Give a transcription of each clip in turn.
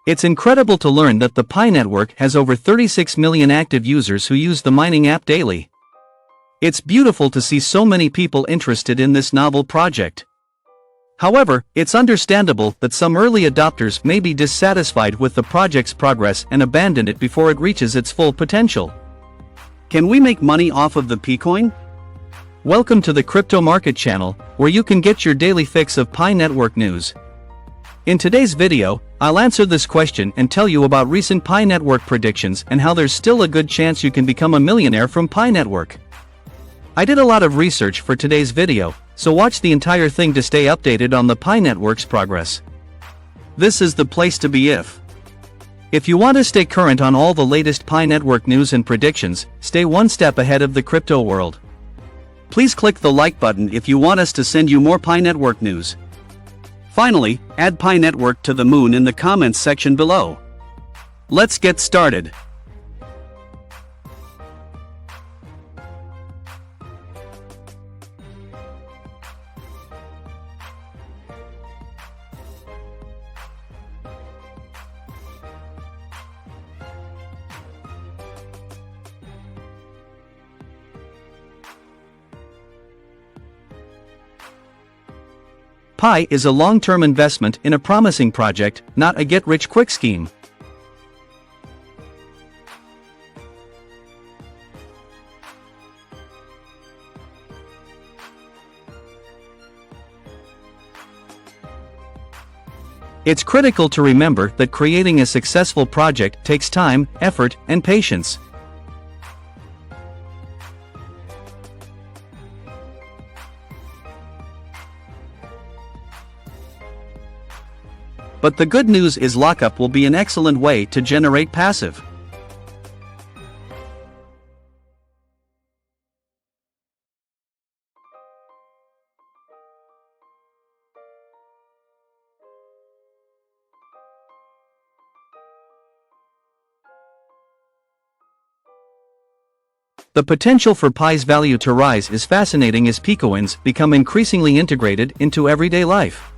It's incredible to learn that the Pi network has over 36 million active users who use the mining app daily. It's beautiful to see so many people interested in this novel project. However, it's understandable that some early adopters may be dissatisfied with the project's progress and abandon it before it reaches its full potential. Can we make money off of the P-coin? Welcome to the Crypto Market channel, where you can get your daily fix of Pi network news. In today's video, I'll answer this question and tell you about recent Pi network predictions and how there's still a good chance you can become a millionaire from Pi network. I did a lot of research for today's video, so watch the entire thing to stay updated on the Pi network's progress. This is the place to be if you want to stay current on all the latest Pi network news and predictions, stay one step ahead of the crypto world. Please click the like button if you want us to send you more Pi network news. Finally, add Pi network to the moon in the comments section below. Let's get started. Pi is a long-term investment in a promising project, not a get-rich-quick scheme. It's critical to remember that creating a successful project takes time, effort, and patience. But the good news is lockup will be an excellent way to generate passive. The potential for Pi's value to rise is fascinating as P-coins become increasingly integrated into everyday life.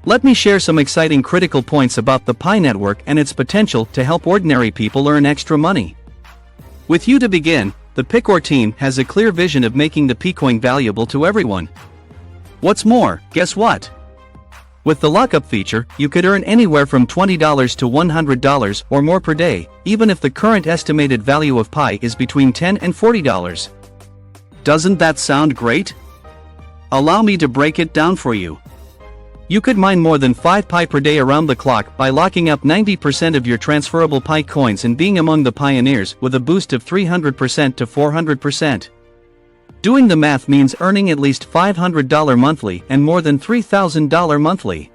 Let me share some exciting critical points about the Pi network and its potential to help ordinary people earn extra money. With you to begin, the Picor team has a clear vision of making the P-coin valuable to everyone. What's more, guess what? With the lockup feature, you could earn anywhere from $20 to $100 or more per day, even if the current estimated value of Pi is between $10 and $40. Doesn't that sound great? Allow me to break it down for you. You could mine more than 5 Pi per day around the clock by locking up 90% of your transferable Pi coins and being among the pioneers with a boost of 300% to 400%. Doing the math means earning at least $500 monthly and more than $3,000 monthly.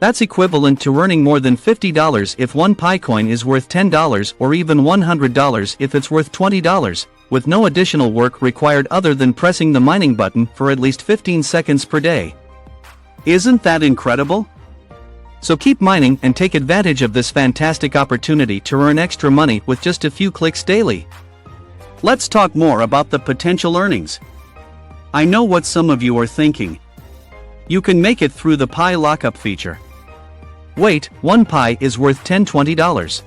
That's equivalent to earning more than $50 if one Pi coin is worth $10 or even $100 if it's worth $20, with no additional work required other than pressing the mining button for at least 15 seconds per day. Isn't that incredible? So keep mining and take advantage of this fantastic opportunity to earn extra money with just a few clicks daily. Let's talk more about the potential earnings. I know what some of you are thinking. You can make it through the Pi lockup feature. Wait, one Pi is worth $10–20.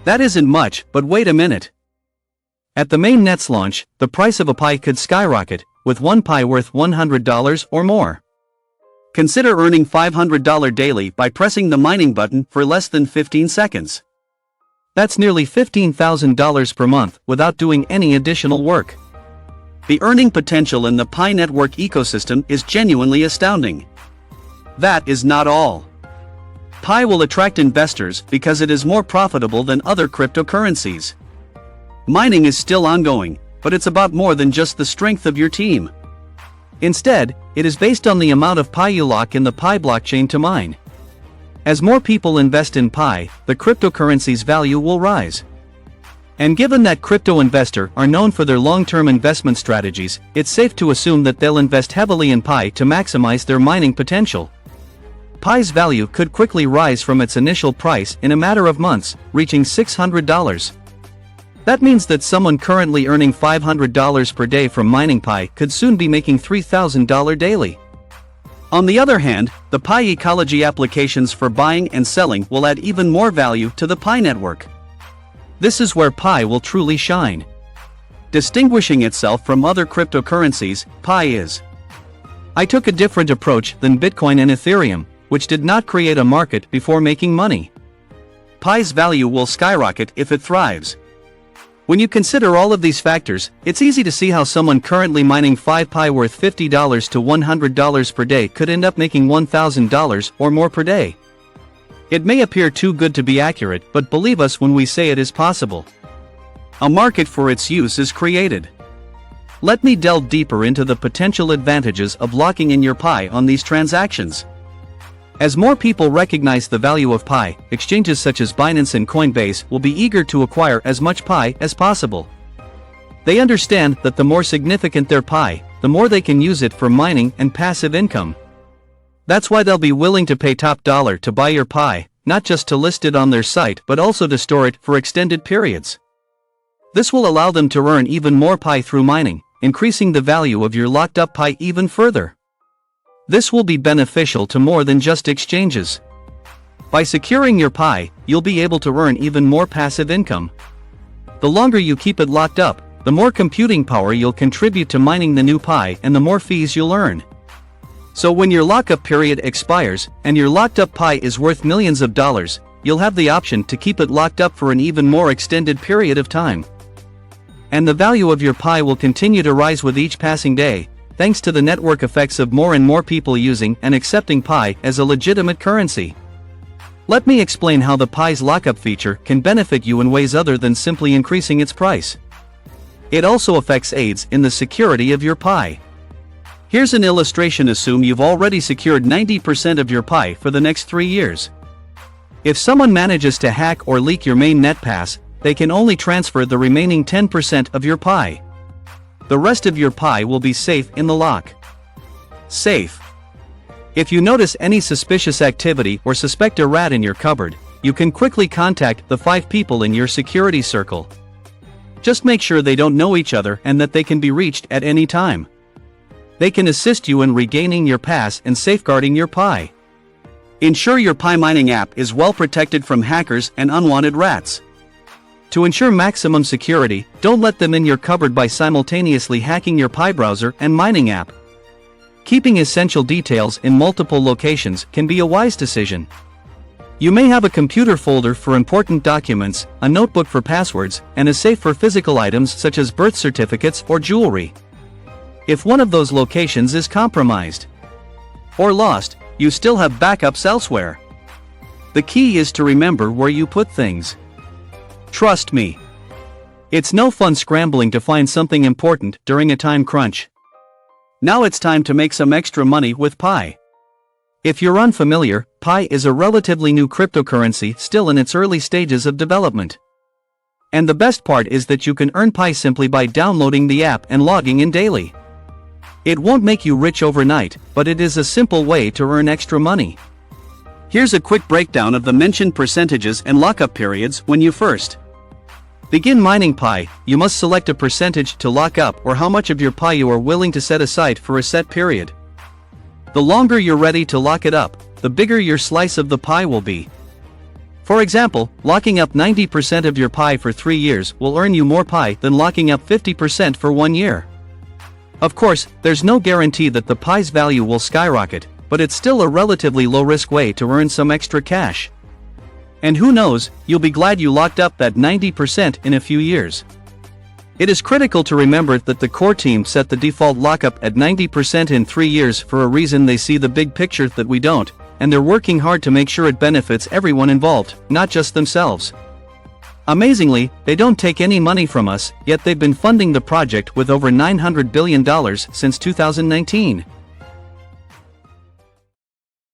That isn't much, but wait a minute. At the main net's launch, the price of a Pi could skyrocket, with one Pi worth $100 or more. Consider earning $500 daily by pressing the mining button for less than 15 seconds. That's nearly $15,000 per month without doing any additional work. The earning potential in the Pi network ecosystem is genuinely astounding. That is not all. Pi will attract investors because it is more profitable than other cryptocurrencies. Mining is still ongoing, but it's about more than just the strength of your team. Instead, it is based on the amount of Pi you lock in the Pi blockchain to mine. As more people invest in Pi, the cryptocurrency's value will rise. And given that crypto investors are known for their long-term investment strategies, it's safe to assume that they'll invest heavily in Pi to maximize their mining potential. Pi's value could quickly rise from its initial price in a matter of months, reaching $600. That means that someone currently earning $500 per day from mining Pi could soon be making $3,000 daily. On the other hand, the Pi ecology applications for buying and selling will add even more value to the Pi network. This is where Pi will truly shine. Distinguishing itself from other cryptocurrencies, Pi is. I took a different approach than Bitcoin and Ethereum, which did not create a market before making money. Pi's value will skyrocket if it thrives. When you consider all of these factors, it's easy to see how someone currently mining 5 Pi worth $50 to $100 per day could end up making $1,000 or more per day. It may appear too good to be accurate, but believe us when we say it is possible. A market for its use is created. Let me delve deeper into the potential advantages of locking in your Pi on these transactions. As more people recognize the value of Pi, exchanges such as Binance and Coinbase will be eager to acquire as much Pi as possible. They understand that the more significant their Pi, the more they can use it for mining and passive income. That's why they'll be willing to pay top dollar to buy your Pi, not just to list it on their site but also to store it for extended periods. This will allow them to earn even more Pi through mining, increasing the value of your locked up Pi even further. This will be beneficial to more than just exchanges. By securing your Pi, you'll be able to earn even more passive income. The longer you keep it locked up, the more computing power you'll contribute to mining the new Pi and the more fees you'll earn. So when your lockup period expires, and your locked up Pi is worth millions of dollars, you'll have the option to keep it locked up for an even more extended period of time. And the value of your Pi will continue to rise with each passing day, thanks to the network effects of more and more people using and accepting Pi as a legitimate currency. Let me explain how the Pi's lockup feature can benefit you in ways other than simply increasing its price. It also aids in the security of your Pi. Here's an illustration. Assume you've already secured 90% of your Pi for the next 3 years. If someone manages to hack or leak your main netpass, they can only transfer the remaining 10% of your Pi. The rest of your Pi will be safe in the lock. Safe. If you notice any suspicious activity or suspect a rat in your cupboard, you can quickly contact the 5 people in your security circle. Just make sure they don't know each other and that they can be reached at any time. They can assist you in regaining your pass and safeguarding your Pi. Ensure your Pi mining app is well protected from hackers and unwanted rats. To ensure maximum security, don't let them in your cupboard by simultaneously hacking your Pi browser and mining app. Keeping essential details in multiple locations can be a wise decision. You may have a computer folder for important documents, a notebook for passwords, and a safe for physical items such as birth certificates or jewelry. If one of those locations is compromised or lost, you still have backups elsewhere. The key is to remember where you put things. Trust me. It's no fun scrambling to find something important during a time crunch. Now it's time to make some extra money with Pi. If you're unfamiliar, Pi is a relatively new cryptocurrency still in its early stages of development. And the best part is that you can earn Pi simply by downloading the app and logging in daily. It won't make you rich overnight, but it is a simple way to earn extra money. Here's a quick breakdown of the mentioned percentages and lockup periods. When you first begin mining Pi, you must select a percentage to lock up or how much of your Pi you are willing to set aside for a set period. The longer you're ready to lock it up, the bigger your slice of the Pi will be. For example, locking up 90% of your Pi for 3 years will earn you more Pi than locking up 50% for 1 year. Of course, there's no guarantee that the Pi's value will skyrocket, but it's still a relatively low-risk way to earn some extra cash. And who knows, you'll be glad you locked up that 90% in a few years. It is critical to remember that the core team set the default lockup at 90% in 3 years for a reason. They see the big picture that we don't, and they're working hard to make sure it benefits everyone involved, not just themselves. Amazingly, they don't take any money from us, yet they've been funding the project with over $900 billion since 2019.